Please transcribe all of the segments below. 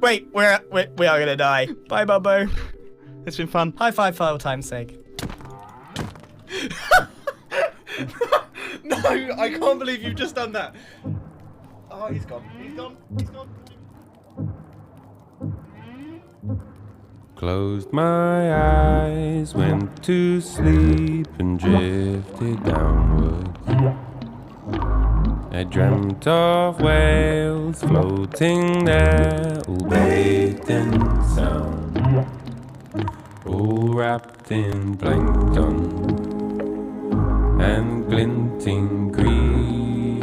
Wait, we are gonna die. Bye, Mumbo. It's been fun. High five for old time's sake. No, I can't believe you've just done that. Oh, he's gone. He's gone. He's gone. Closed my eyes, went to sleep and drifted downwards. I dreamt of whales floating there, all bathed in sound, all wrapped in plankton and glinting green,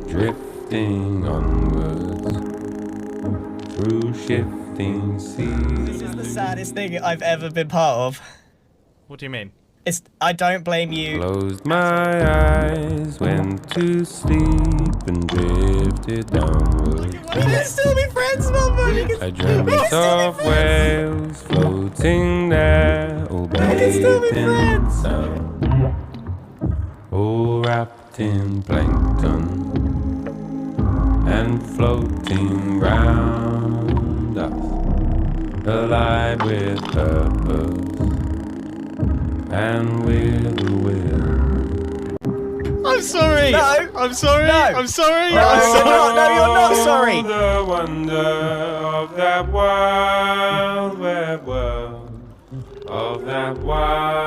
drifting onwards through shifting seas. This is the saddest thing I've ever been part of. What do you mean? I don't blame you. Closed my eyes, went to sleep and drifted downwards. We can still be friends, Mumbo. I dreamt of whales floating there, all bathed in sound, all wrapped in plankton and floating round us, alive with purpose and with a will. I'm sorry. No. I'm sorry. No. I'm sorry. No, I'm sorry. no, you're not sorry. The wonder of that wild, web world, of that wild.